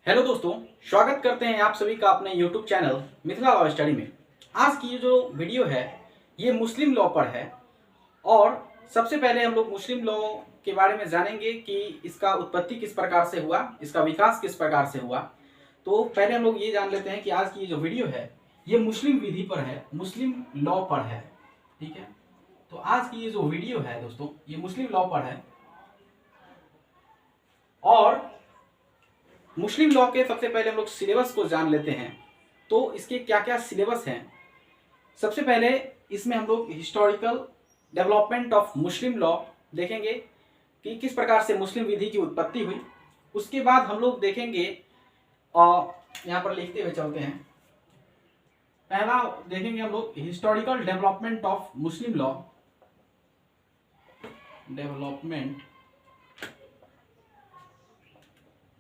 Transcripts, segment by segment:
Hello दोस्तों, स्वागत करते हैं आप सभी का अपने YouTube channel Mithila law study में। आज की ये जो वीडियो है ये मुस्लिम लॉ पर है और सबसे पहले हम लोग मुस्लिम लॉ के बारे में जानेंगे कि इसका उत्पत्ति किस प्रकार से हुआ, इसका विकास किस प्रकार से हुआ। तो पहले हम लोग ये जान लेते हैं कि आज की ये जो वीडियो है ये मुस्लिम विधि पर है, मुस्लिम लॉ पर है। ठीक है, तो आज की ये जो वीडियो है दोस्तों ये मुस्लिम लॉ पर है और मुस्लिम लॉ के सबसे पहले हम लोग सिलेबस को जान लेते हैं। तो इसके क्या क्या सिलेबस हैं। सबसे पहले इसमें हम लोग historical development of Muslim law देखेंगे कि किस प्रकार से मुस्लिम विधि की उत्पत्ति हुई। उसके बाद हम लोग देखेंगे और यहाँ पर लिखते हुए चलते हैं। पहला देखेंगे हम लोग historical development of Muslim law, development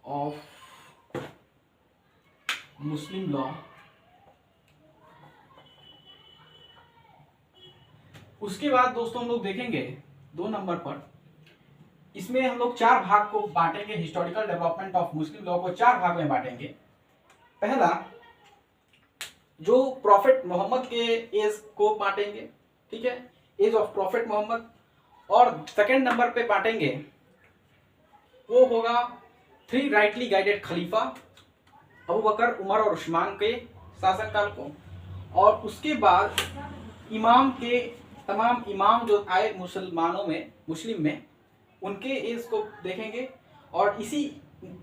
of Muslim law. उसके बाद दोस्तों हम लोग देखेंगे 2 नंबर पर, इसमें हम लोग 4 भाग को बांटेंगे। Historical development of Muslim law को 4 भाग में बांटेंगे। पहला जो प्रॉफिट मोहम्मद के एज को बांटेंगे, ठीक है, एज ऑफ प्रॉफिट मोहम्मद। और सेकंड नंबर पे बांटेंगे वो होगा 3 राइटली गाइडेड खलीफा, अबू बकर, उमर और उस्मान के शासनकाल को। और उसके बाद इमाम के तमाम इमाम जो आए मुसलमानों में, मुस्लिम में, उनके एज को देखेंगे। और इसी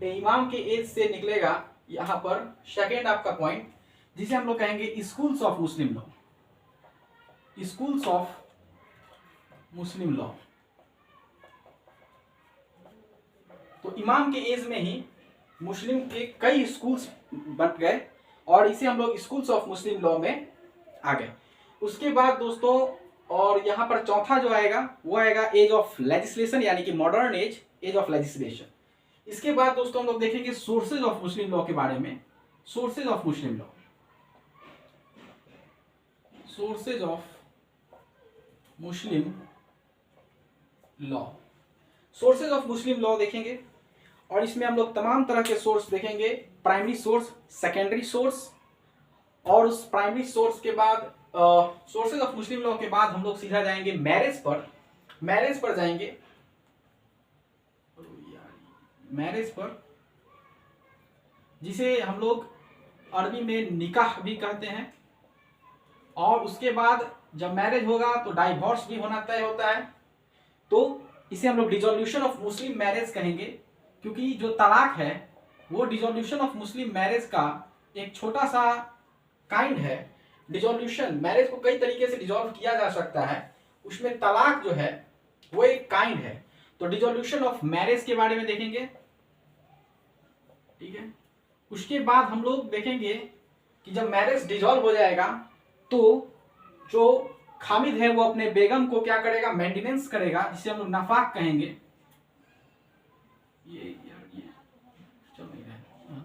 इमाम के एज से निकलेगा यहाँ पर सेकेंड आपका पॉइंट, जिसे हम लोग कहेंगे schools of Muslim law, schools of Muslim law. तो इमाम के एज में ही मुस्लिम के कई स्कूल्स बन गए और इसे हम लोग स्कूल्स ऑफ मुस्लिम लॉ में आ गए। उसके बाद दोस्तों और यहाँ पर चौथा जो आएगा वो आएगा एज ऑफ लेजिस्लेशन, यानी कि modern age, age of legislation. इसके बाद दोस्तों हम लोग देखेंगे सोर्सेज ऑफ मुस्लिम लॉ के बारे में। Sources of Muslim law, sources of Muslim law, sources of Muslim law देखेंगे। और इसमें हम लोग तमाम तरह के सोर्स देखेंगे, प्राइमरी सोर्स, सेकेंडरी सोर्स। और उस प्राइमरी सोर्स के बाद सोर्सेज ऑफ मुस्लिम लॉ के बाद हम लोग सीधा जाएंगे मैरिज पर। मैरिज पर जाएंगे, मैरिज पर, जिसे हम लोग अरबी में निकाह भी कहते हैं। और उसके बाद जब मैरिज होगा तो डाइवोर्स भी होना तय होता है, तो इसे हम लोग डिसॉल्यूशन ऑफ मुस्लिम मैरिज कहेंगे। क्योंकि जो तलाक है वो डिसॉल्यूशन ऑफ मुस्लिम मैरिज का एक छोटा सा काइंड है। डिसॉल्यूशन, मैरिज को कई तरीके से डिसॉल्व किया जा सकता है, उसमें तलाक जो है वो एक काइंड है। तो डिसॉल्यूशन ऑफ मैरिज के बारे में देखेंगे, ठीक है। उसके बाद हम लोग देखेंगे कि जब मैरिज डिसॉल्व हो जाएगा तो जो खामिद है वो अपने बेगम को क्या करेगा, मेंटेनेंस करेगा, जिसे हम लोग नफाक कहेंगे। ये चल नहीं रहा,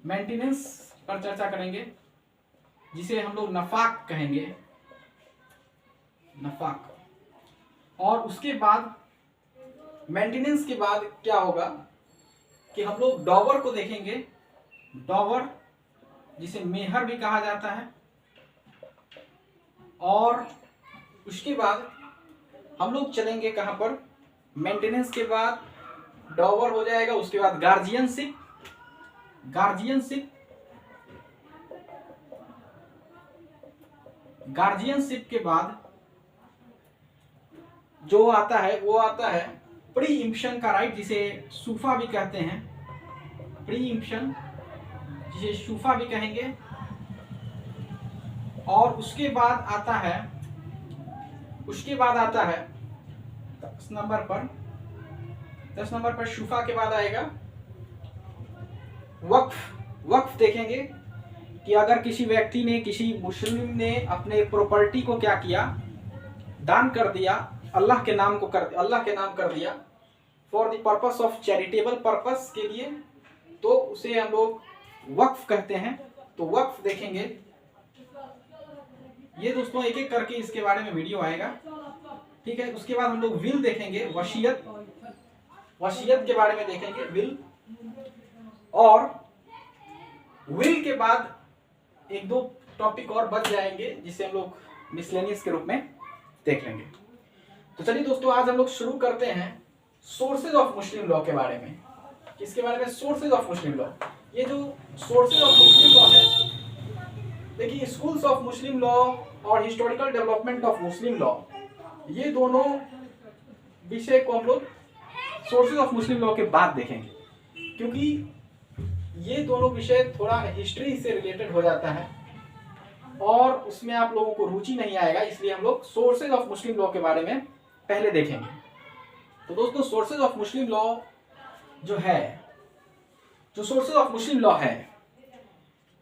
मेंटेनेंस पर चर्चा करेंगे, जिसे हम लोग नफाक कहेंगे, नफाक। और उसके बाद मेंटेनेंस के बाद क्या होगा कि हम लोग डॉवर को देखेंगे, डॉवर जिसे मेहर भी कहा जाता है। और उसके बाद हम लोग चलेंगे कहां पर, मेंटेनेंस के बाद डॉवर हो जाएगा, उसके बाद गार्जियनशिप, गार्जियनशिप, गार्जियनशिप के बाद जो आता है वो आता है प्री इम्पशन का राइट, जिसे सूफा भी कहते हैं, प्री इम्पशन, जिसे सूफा भी कहेंगे। और उसके बाद आता है, उसके बाद आता है 10 नंबर पर, 10 नंबर पर शूफा के बाद आएगा वक्फ। वक्फ देखेंगे कि अगर किसी व्यक्ति ने, किसी मुस्लिम ने अपने प्रॉपर्टी को क्या किया, दान कर दिया, अल्लाह के नाम को कर, अल्लाह के नाम कर दिया, for the purpose of charitable purpose के लिए, तो उसे हम लोग वक्फ कहते हैं। तो वक्फ देखेंगे। ये दोस्तों एक एक करके इसके बारे में वीडियो आएगा, ठीक है। उसके बाद हम लोग विल देखेंगे, वसीयत, वसीयत के बारे में देखेंगे, विल। और विल के बाद एक दो टॉपिक और बच जाएंगे जिसे हम लोग मिसलेनियस के रूप में देख लेंगे। तो चलिए दोस्तों, आज हम लोग शुरू करते हैं सोर्सेज ऑफ मुस्लिम लॉ के बारे में। किसके बारे में? Sources of Muslim law. ये जो सोर्सेज ऑफ मुस्लिम लॉ है, देखिए स्कूल्स ऑफ मुस्लिम लॉ और historical development of Muslim law, ये दोनों विषय को हम लोग सोर्सेज ऑफ मुस्लिम लॉ के बाद देखेंगे, क्योंकि ये दोनों विषय थोड़ा हिस्ट्री से रिलेटेड हो जाता है और उसमें आप लोगों को रुचि नहीं आएगा, इसलिए हम लोग सोर्सेज ऑफ मुस्लिम लॉ के बारे में पहले देखेंगे। तो दोस्तों, सोर्सेज ऑफ मुस्लिम लॉ जो है, जो सोर्सेज ऑफ मुस्लिम लॉ है,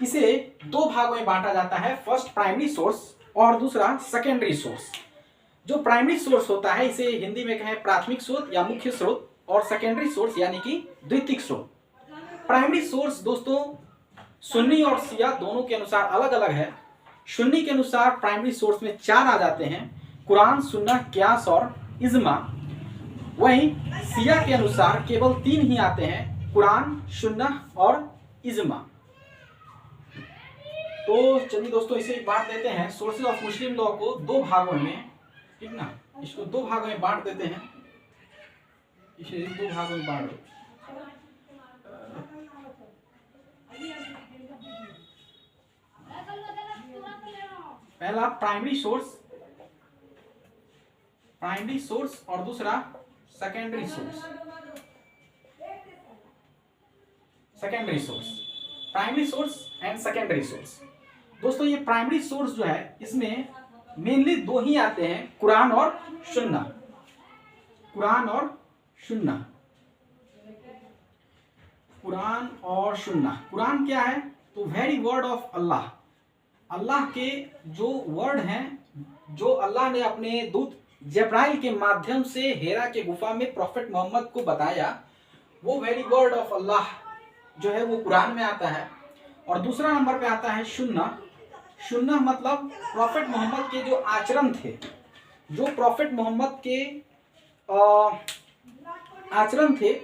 इसे दो भागों में बांटा जाता है। फर्स्ट प्राइमरी सोर्स और दूसरा सेकेंडरी सोर्स। जो प्राइमरी सोर्स होता है इसे हिंदी में कहें प्राथमिक स्रोत या मुख्य स्रोत, और सेकेंडरी सोर्स यानी कि द्वितीयक स्रोत। प्राइमरी सोर्स दोस्तों सुन्नी और शिया दोनों के अनुसार अलग अलग है। सुन्नी के अनुसार प्राइमरी सोर्स में 4 आ जाते हैं, कुरान, सुन्ना, क्यास और इज्मा। वहीं शिया के अनुसार केवल 3 ही आते हैं, कुरान, सुन्ना और इज्मा। तो चलिए दोस्तों, इसे बांट देते हैं। सोर्सेज ऑफ मुस्लिम लॉ को दो भागों में, ठीक ना, इसको दो भागों में बांट देते हैं। इसे दो भागों में बांट दो। पहला प्राइमरी सोर्स और दूसरा secondary source. Primary source and secondary source. दोस्तों, ये प्राइमरी सोर्स जो है इसमें मेनली 2 ही आते हैं, कुरान और सुन्ना। कुरान क्या है? तो वेरी वर्ड ऑफ अल्लाह। अल्लाह के जो वर्ड हैं, जो अल्लाह ने अपने दूत जब्राइल के माध्यम से हेरा के गुफा में प्रॉफेट मोहम्मद को बताया, वो वेरी वर्ड ऑफ अल्लाह जो है वो कुरान में आता है। और दूसरा नंबर पे आता है सुन्ना मतलब प्रॉफेट मोहम्मद के जो आचरण थे, जो प्रॉफेट मोहम्मद के आचरण थे,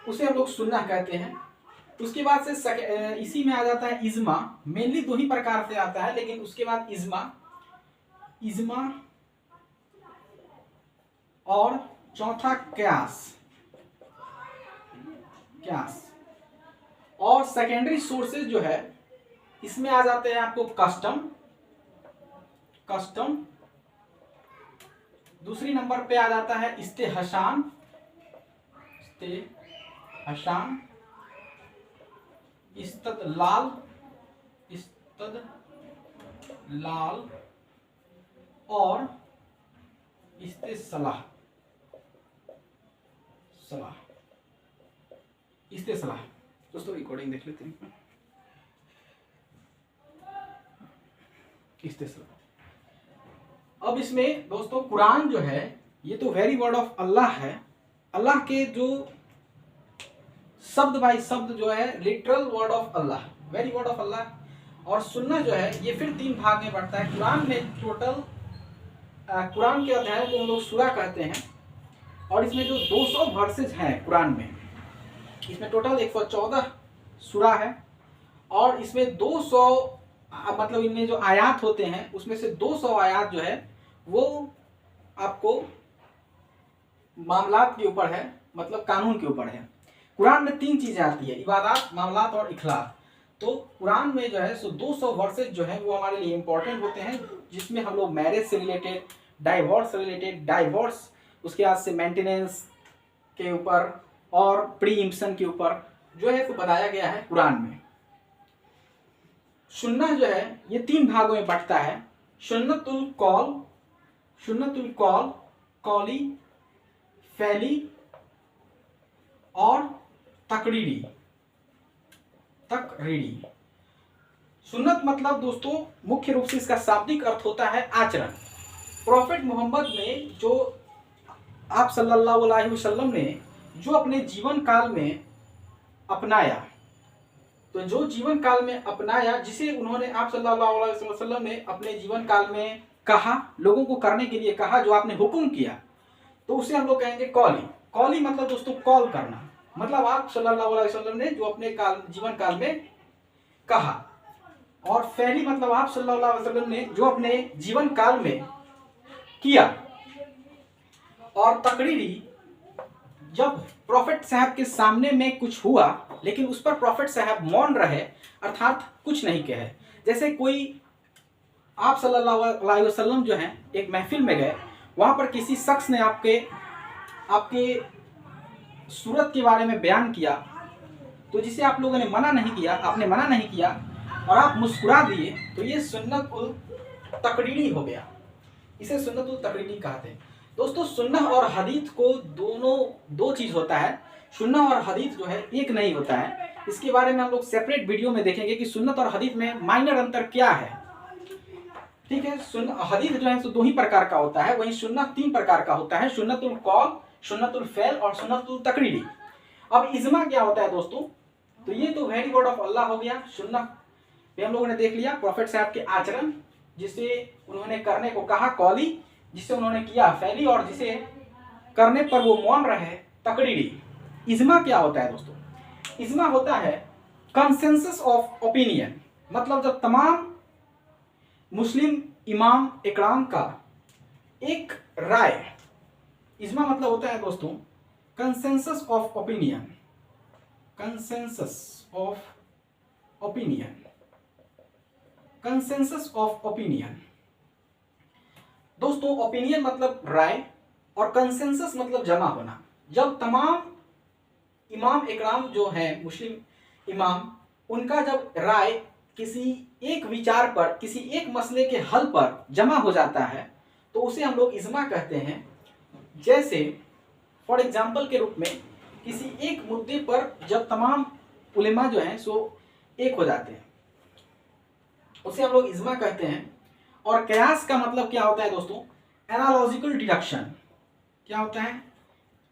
उसे हम लोग सुन्ना कहते हैं। उसके बाद से इसी में आ जाता है इज्मा। मेनली 2 ही प्रकार से आता है, लेकिन उसके बाद इज्मा और चौथा क्यास। और सेकेंडरी सोर्सेज जो है इसमें आ जाते हैं आपको कस्टम। दूसरी नंबर पे आ जाता है इस्तेहसान, इस्तदलाल और इस्तेसलाह। दोस्तों रिकॉर्डिंग देख लेते हैं। अब इसमें दोस्तों कुरान जो है ये तो वेरी वर्ड ऑफ अल्लाह है। अल्लाह के जो शब्द बाई शब्द जो है literal word of Allah, very word of Allah. और सुन्ना जो है ये फिर 3 भाग में बढ़ता है। कुरान में टोटल कुरान के अध्यायों को हम लोग सूरा कहते हैं, और इसमें जो 200 वर्सेज हैं कुरान में, इसमें टोटल 114 सूरा है। और इसमें 200 मतलब इनमें जो आयात होते हैं उसमें से 200 आयात जो है वो आपको मामलात के ऊपर है, मतलब कानून के ऊपर है। कुरान में 3 चीजें आती है, इबादत, मामलात और इखलाक। तो कुरान में जो है सो 200 वर्सेज जो है वो हमारे लिए इंपॉर्टेंट होते हैं, जिसमें हम लोग मैरिज से रिलेटेड, डाइवोर्स, उसके बाद से मेंटेनेंस के ऊपर और प्रीइम्पशन के ऊपर जो है तो बताया गया है कुरान में। सुन्ना जो है ये 3 भागों में बंटता है, सुन्नतुल कौल, कौली, फैली और तकरीरी। सुन्नत मतलब दोस्तों मुख्य रूप से इसका शाब्दिक अर्थ होता है आचरण। प्रॉफेट मोहम्मद ने जो आप सल्लल्लाहु अलैहि वसल्लम ने जो अपने जीवन काल में अपनाया, तो जो जीवन काल में अपनाया, जिसे उन्होंने आप सल्लल्लाहु अलैहि वसल्लम ने अपने जीवन काल में कहा, लोगों को करने के लिए कहा, जो आपने हुक्म किया, तो उसे हम लोग कहेंगे कौली मतलब दोस्तों कॉल करना। मतलब आप सल्लल्लाहु अलैहि वसल्लम ने जो अपने जीवन काल में कहा। और फैली मतलब आप सल्लल्लाहु अलैहि वसल्लम ने जो अपने जीवन काल में किया। और तकरीरी जब प्रॉफिट साहब के सामने में कुछ हुआ लेकिन उस पर प्रॉफिट साहब मौन रहे, अर्थात कुछ नहीं कहे। जैसे कोई आप सल्लल्लाहु अलैहि वसल्लम जो हैं एक महफिल में गए, वहां पर किसी शख्स ने आपके सूरत के बारे में बयान किया, तो जिसे आप लोगों ने मना नहीं किया, आपने मना नहीं किया और आप मुस्कुरा दिए, तो ये सुन्नत उल तकरीरी हो गया। इसे सुन्नत उल तकरीरी कहते हैं। दोस्तों सुन्नह और हदीस को दो चीज होता है। सुन्नह और हदीस जो है एक नहीं होता है। इसके बारे में हम लोग सेपरेट वीडियो में देखेंगे कि सुन्नत और हदीस में माइनर अंतर क्या है। ठीक है, हदीस जो है तो 2 ही प्रकार का होता है, वहीं सुन्नत 3 प्रकार का होता है, सुन्नतुल कौल, सुन्नतुल फ़ैल और सुन्नतुल तकरीरी। अब इज्मा क्या होता है दोस्तों, तो ये तो वेरी वर्ड ऑफ अल्लाह हो गया। सुन्नत हम लोगों ने देख लिया, प्रॉफिट साहब के आचरण, जिसे उन्होंने करने को कहा कौली, जिसे उन्होंने किया फैली, और जिसे करने पर वो मौन रहे तकरीरी। इज्मा क्या होता है दोस्तों, इज्मा होता है कंसेंसस ऑफ ओपिनियन, मतलब जब तमाम मुस्लिम इमाम इकराम का एक राय, इज्मा मतलब होता है दोस्तों consensus of opinion, consensus of opinion, consensus of opinion. दोस्तों ओपिनियन मतलब राय और कंसेंसस मतलब जमा होना। जब तमाम इमाम इकराम जो है मुस्लिम इमाम, उनका जब राय किसी एक विचार पर, किसी एक मसले के हल पर जमा हो जाता है, तो उसे हम लोग इज्मा कहते हैं। जैसे फॉर एग्जाम्पल के रूप में किसी एक मुद्दे पर जब तमाम उलेमा जो हैं सो एक हो जाते हैं, उसे हम लोग इज्मा कहते हैं। और कयास का मतलब क्या होता है दोस्तों, एनालॉजिकल डिडक्शन। क्या होता है,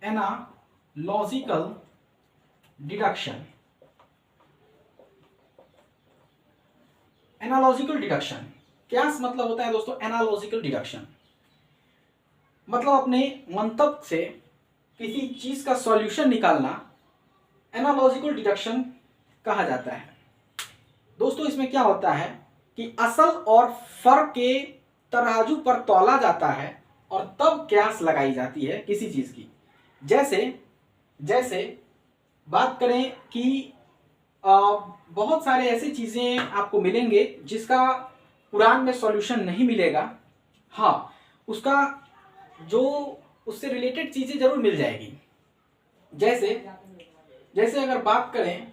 एनालॉजिकल डिडक्शन, एनालॉजिकल डिडक्शन। कयास मतलब होता है दोस्तों एनालॉजिकल डिडक्शन, मतलब अपने मंतब से किसी चीज का सॉल्यूशन निकालना एनालॉजिकल डिडक्शन कहा जाता है। दोस्तों इसमें क्या होता है कि असल और फर्क के तराजू पर तौला जाता है और तब कयास लगाई जाती है किसी चीज की। जैसे बात करें कि बहुत सारे ऐसी चीजें आपको मिलेंगे जिसका कुरान में सॉल्यूशन नहीं मिलेगा, हाँ उसका जो उससे रिलेटेड चीजें जरूर मिल जाएगी। जैसे अगर बात करें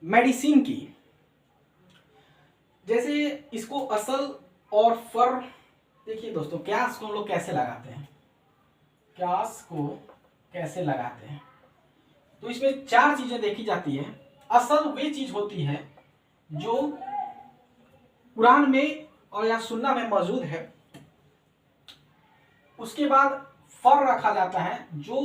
मेडिसिन की, जैसे इसको असल और फर, देखिए दोस्तों क्यास को हम लोग कैसे लगाते हैं, क्यास को कैसे लगाते हैं, तो इसमें 4 चीजें देखी जाती है। असल वे चीज होती है जो कुरान में और या सुन्ना में मौजूद है। उसके बाद फर रखा जाता है जो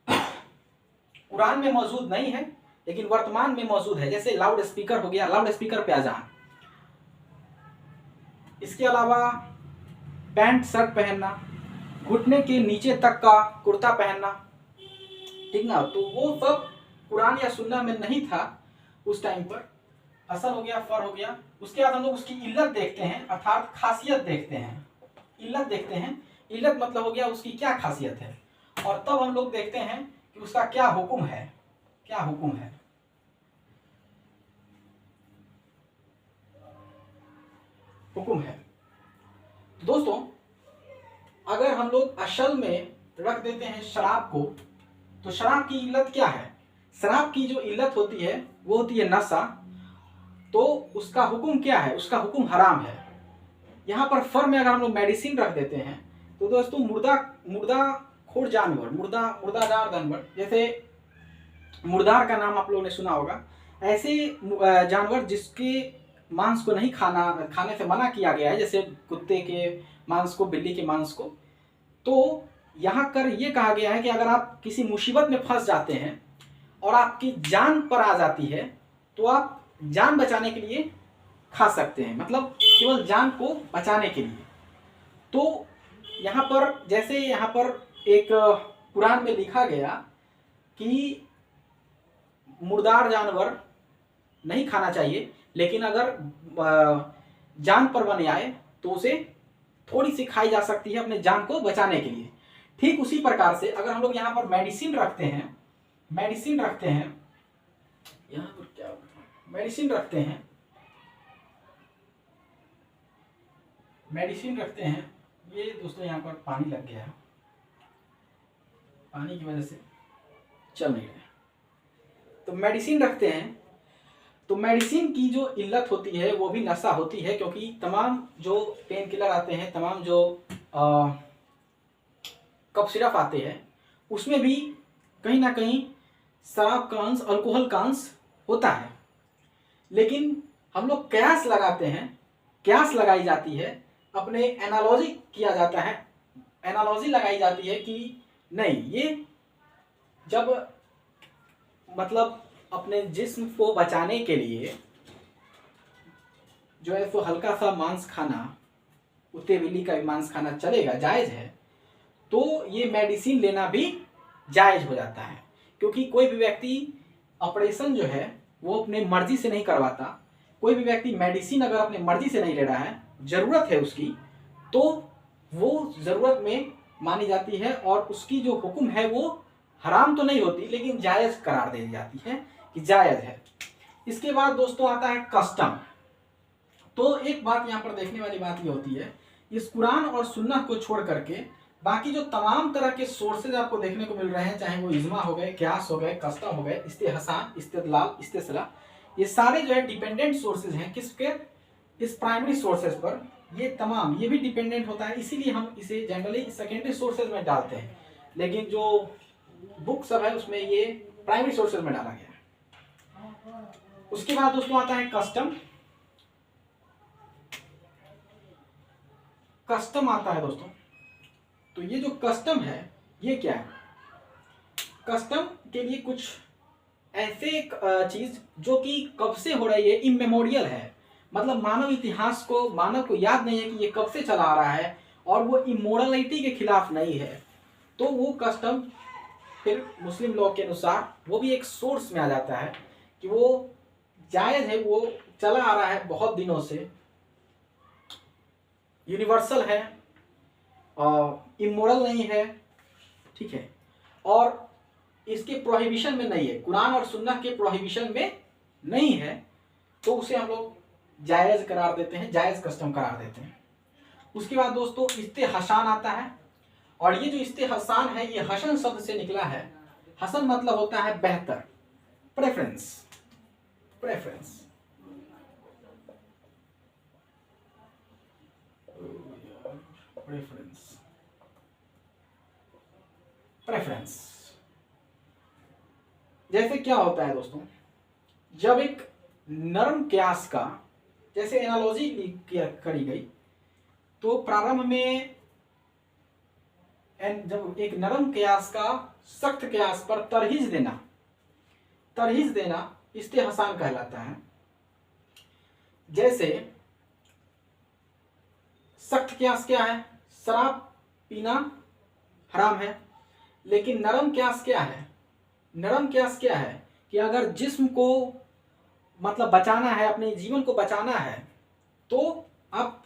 कुरान में मौजूद नहीं है लेकिन वर्तमान में मौजूद है, जैसे लाउड स्पीकर हो गया, लाउड स्पीकर पे अजान। इसके अलावा पैंट शर्ट पहनना, घुटने के नीचे तक का कुर्ता पहनना, ठीक ना, तो वो सब कुरान या सुन्ना में नहीं था उस टाइम पर। असल हो गया, फर हो गया। उसके बाद हम लोग उसकी इल्लत देखते हैं, अर्थात खासियत देखते हैं, इल्लत देखते हैं। इल्लत मतलब हो गया उसकी क्या खासियत है, और तब हम लोग देखते हैं कि उसका क्या हुक्म है, क्या हुक्म है। हुक्म है दोस्तों, अगर हम लोग असल में रख देते हैं शराब को, तो शराब की इल्लत क्या है, शराब की जो इल्लत होती है वो होती है नशा, तो उसका हुक्म क्या है, उसका हुक्म हराम है। यहाँ पर फर में अगर हम लोग मेडिसिन रख देते हैं, तो दोस्तों मुर्दा खोर जानवर, मुर्दादार जानवर, जैसे मुर्दार का नाम आप लोगों ने सुना होगा, ऐसे जानवर जिसके मांस को नहीं खाने से मना किया गया है, जैसे कुत्ते के मांस को, बिल्ली के मांस को, तो यहाँ कर ये कहा गया है कि अगर आप किसी मुसीबत में फंस जाते हैं और आपकी जान पर आ जाती है, तो आप जान बचाने के लिए खा सकते हैं, मतलब केवल जान को बचाने के लिए। तो यहाँ पर जैसे यहाँ पर एक कुरान में लिखा गया कि मुर्दार जानवर नहीं खाना चाहिए, लेकिन अगर जान पर बन आए तो उसे थोड़ी सी खाई जा सकती है अपने जान को बचाने के लिए। ठीक उसी प्रकार से अगर हम लोग यहाँ पर मेडिसिन रखते हैं, यहाँ पर क्या मेडिसिन रखते हैं, ये दोस्तों यहाँ पर पानी लग गया है, पानी की वजह से चल नहीं रहा है। तो मेडिसिन रखते हैं, तो मेडिसिन की जो इल्लत होती है वो भी नशा होती है, क्योंकि तमाम जो पेन किलर आते हैं, तमाम जो कफ सिरप आते हैं, उसमें भी कहीं ना कहीं शराब का अंश, अल्कोहल का अंश होता है। लेकिन हम लोग कयास लगाते हैं, कयास लगाई जाती है, अपने एनालॉजी किया जाता है, एनालॉजी लगाई जाती है कि नहीं, ये जब मतलब अपने जिस्म को बचाने के लिए जो है तो हल्का सा मांस खाना, कुत्ते बिल्ली का भी मांस खाना चलेगा, जायज़ है, तो ये मेडिसिन लेना भी जायज़ हो जाता है। क्योंकि कोई भी व्यक्ति ऑपरेशन जो है वो अपने मर्जी से नहीं करवाता, कोई भी व्यक्ति मेडिसिन अगर अपने मर्जी से नहीं ले रहा है, ज़रूरत है उसकी, तो वो ज़रूरत में मानी जाती है और उसकी जो हुक्म है वो हराम तो नहीं होती, लेकिन जायज़ करार दे दी जाती है कि जायज़ है। इसके बाद दोस्तों आता है कस्टम। तो एक बात यहाँ पर देखने वाली बात ये होती है, इस कुरान और सुन्नह को छोड़ करके बाकी जो तमाम तरह के सोर्सेज आपको देखने को मिल रहे हैं, चाहे वो इज्मा हो गए, क्यास हो गए, कस्टम हो गए, इस्तेहसान, इस्तेदलाल, इस्तेसला, ये सारे जो है डिपेंडेंट सोर्सेज हैं किसके, इस प्राइमरी सोर्सेज पर। ये तमाम ये भी डिपेंडेंट होता है, इसीलिए हम इसे जनरली सेकेंडरी सोर्सेज में डालते हैं, लेकिन जो बुक सब है उसमें ये प्राइमरी सोर्सेज में डाला गया है। उसके बाद दोस्तों आता है कस्टम। कस्टम आता है दोस्तों, तो ये जो कस्टम है ये क्या है? कस्टम के लिए कुछ ऐसे चीज जो कि कब से हो रही है, इमेमोरियल है, मतलब मानव इतिहास को, मानव को याद नहीं है कि ये कब से चला आ रहा है, और वो इमोरलिटी के खिलाफ नहीं है, तो वो कस्टम फिर मुस्लिम लॉ के अनुसार वो भी एक सोर्स में आ जाता है कि वो जायज़ है, वो चला आ रहा है बहुत दिनों से, यूनिवर्सल है और इमोरल नहीं है, ठीक है, और इसके प्रोहिबिशन में नहीं है, कुरान और सुन्नह के प्रोहिबिशन में नहीं है, तो उसे हम लोग जायज़ करार देते हैं, जायज़ कस्टम करार देते हैं। उसके बाद दोस्तों इस्तेहसान आता है, और ये जो इस्तेहसान है ये हसन शब्द से निकला है। हसन मतलब होता है बेहतर, प्रेफरेंस, प्रेफरेंस, प्रेफरेंस, प्रेफरेंस। जैसे क्या होता है दोस्तों, जब एक नरम क्यास का, जैसे एनालॉजी करी गई, तो प्रारंभ में जब एक नरम क्यास का सख्त क्यास पर तरहीज देना इस्तेहसान कहलाता है। जैसे सख्त क्यास क्या है, शराब पीना हराम है, लेकिन नरम क्यास क्या है, नरम क्यास क्या है कि अगर जिस्म को मतलब बचाना है, अपने जीवन को बचाना है, तो अब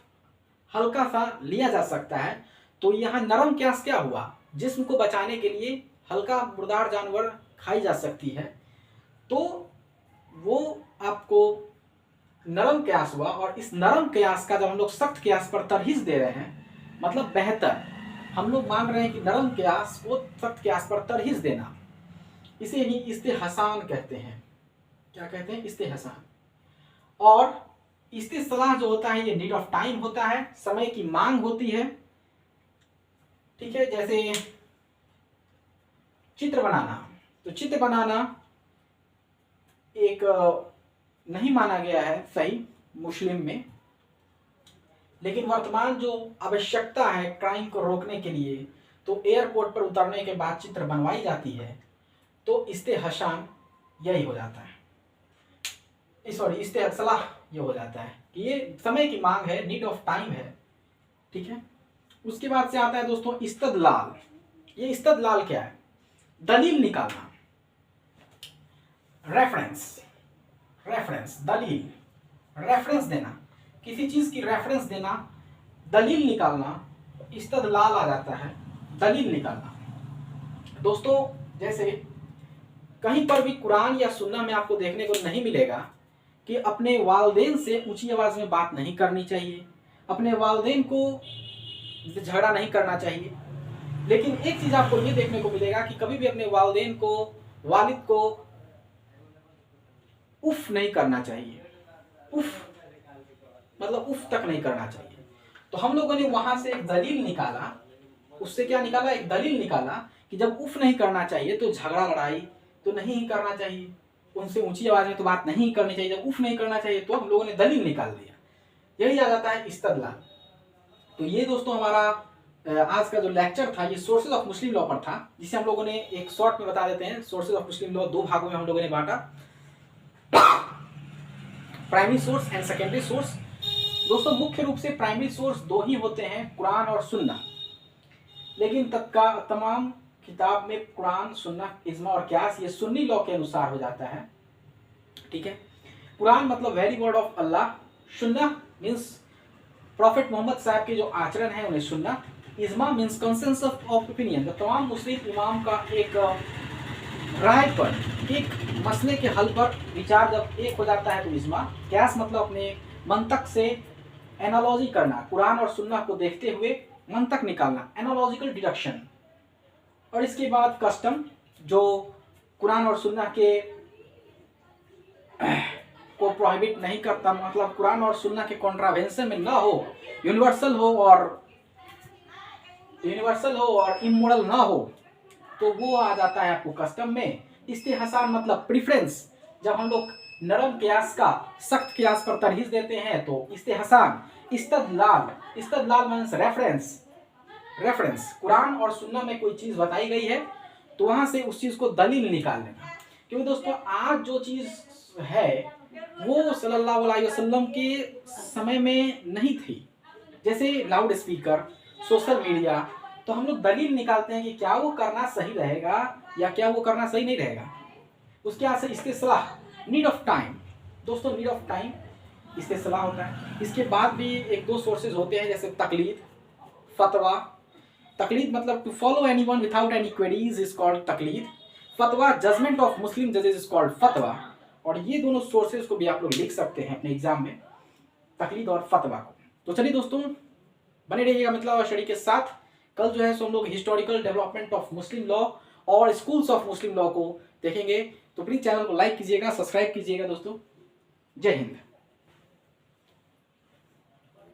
हल्का सा लिया जा सकता है। तो यहाँ नरम क्यास क्या हुआ, जिस्म को बचाने के लिए हल्का मुर्दार जानवर खाई जा सकती है, तो वो आपको नरम क्यास हुआ। और इस नरम क्यास का जब हम लोग सख्त क्यास पर तरहीज दे रहे हैं, मतलब बेहतर, हम लोग मान रहे हैं कि नरम क्यास को सख्त क्यास पर तरहीज देना, इसे ही इस्तेहसान कहते हैं। क्या कहते हैं? इस्तेहसान। और इस्तेसलाह जो होता है ये नीड ऑफ टाइम होता है, समय की मांग होती है, ठीक है। जैसे चित्र बनाना, तो चित्र बनाना एक नहीं माना गया है सही मुस्लिम में, लेकिन वर्तमान जो आवश्यकता है क्राइम को रोकने के लिए, तो एयरपोर्ट पर उतरने के बाद चित्र बनवाई जाती है, तो इस्तेहसान यही हो जाता है, सॉरी इस्तेसलाह ये हो जाता है कि ये समय की मांग है, नीड ऑफ टाइम है, ठीक है। उसके बाद से आता है दोस्तों इस्तदलाल। ये इस्तदलाल क्या है? दलील निकालना, रेफरेंस। रेफरेंस, दलील, रेफरेंस देना, किसी चीज की रेफरेंस देना, दलील निकालना, इस्तदलाल आ जाता है, दलील निकालना। दोस्तों जैसे कहीं पर भी कुरान या सुन्ना में आपको देखने को नहीं मिलेगा कि अपने वालदेन से ऊंची आवाज में बात नहीं करनी चाहिए, अपने वालदेन को झगड़ा नहीं करना चाहिए। लेकिन एक चीज आपको ये देखने को मिलेगा कि कभी भी अपने वालदेन को, वालिद को उफ नहीं करना चाहिए, उफ मतलब उफ तक नहीं करना चाहिए। तो हम लोगों ने वहां से एक दलील निकाला, उससे क्या निकाला, एक दलील निकाला कि जब उफ नहीं करना चाहिए तो झगड़ा लड़ाई तो नहीं ही करना चाहिए, उनसे ऊंची आवाज में तो बात नहीं करनी चाहिए। जब उफ नहीं करना चाहिए तो हम लोगों ने दलील निकाल दिया, यही आ जाता है इस्तदलाल। तो ये दोस्तों हमारा आज का जो लेक्चर था ये सोर्सेज ऑफ मुस्लिम लॉ पर था, जिसे हम लोगों ने एक शॉर्ट में बता देते हैं। सोर्सेज ऑफ मुस्लिम लॉ दो भागों में हम लोगों ने बांटा, primary source and secondary source. दोस्तों मुख्य रूप से प्राइमरी सोर्स दो ही होते हैं, कुरान और सुन्ना। लेकिन तमाम किताब में कुरान, सुन्ना, इज्मा और क्यास ये सुन्नी लॉ के अनुसार हो जाता है, ठीक है। कुरान मतलब वेरी वर्ड ऑफ अल्लाह, सुन्ना मीन्स प्रॉफिट मोहम्मद साहब के जो आचरण है उन्हें सुन्ना, इज्मा मीन्स कंसेंसस ऑफ ओपिनियन, तमाम मुस्लिम इमाम का एक राय पर, एक मसले के हल पर विचार जब एक हो जाता है तो इज्मा। क्यास मतलब अपने मंतक से एनालॉजी करना, कुरान और सुन्ना को देखते हुए मंतक निकालना, एनालॉजिकल डिडक्शन। और इसके बाद कस्टम, जो कुरान और सुन्ना के को प्रोहिबिट नहीं करता, मतलब कुरान और सुन्ना के कॉन्ट्रावेंशन में ना हो, यूनिवर्सल हो और इमोरल ना हो, तो वो आ जाता है आपको कस्टम में। इस्तेहसान मतलब प्रेफरेंस, जब हम लोग नरम क्यास का सख्त क्यास पर तरहीज देते हैं तो इस्तेहसान। इस्तदलाल मीन्स रेफरेंस, कुरान और सुन्ना में कोई चीज बताई गई है तो वहां से उस चीज को दलील निकाल लेना। क्योंकि दोस्तों आज जो चीज है वो सल्लल्लाहु अलैहि वसल्लम के समय में नहीं थी, जैसे लाउड स्पीकर, सोशल मीडिया। तो हम लोग दलील निकालते हैं कि क्या वो करना सही रहेगा या क्या वो करना सही नहीं रहेगा। उसके यहाँ से इस्तेसलाह, नीड ऑफ टाइम, दोस्तों नीड ऑफ टाइम इस्तेसलाह होता है। इसके बाद भी एक दो सोर्सेज होते हैं, जैसे तकलीद, फतवा। तकलीद मतलब to follow anyone without any queries is called तकलीद। फतवा, जजमेंट ऑफ मुस्लिम जजेस इज कॉल्ड फतवा। और ये दोनों सोर्सेज को भी आप लोग लिख सकते हैं अपने एग्जाम में, तकलीद और फतवा को। तो चलिए दोस्तों बने रहिएगा मिथिला स्टडी के साथ। कल जो है सो हम लोग historical development of Muslim law और स्कूल्स ऑफ मुस्लिम लॉ को देखेंगे। तो प्लीज चैनल को लाइक कीजिएगा, सब्सक्राइब कीजिएगा दोस्तों। जय हिंद।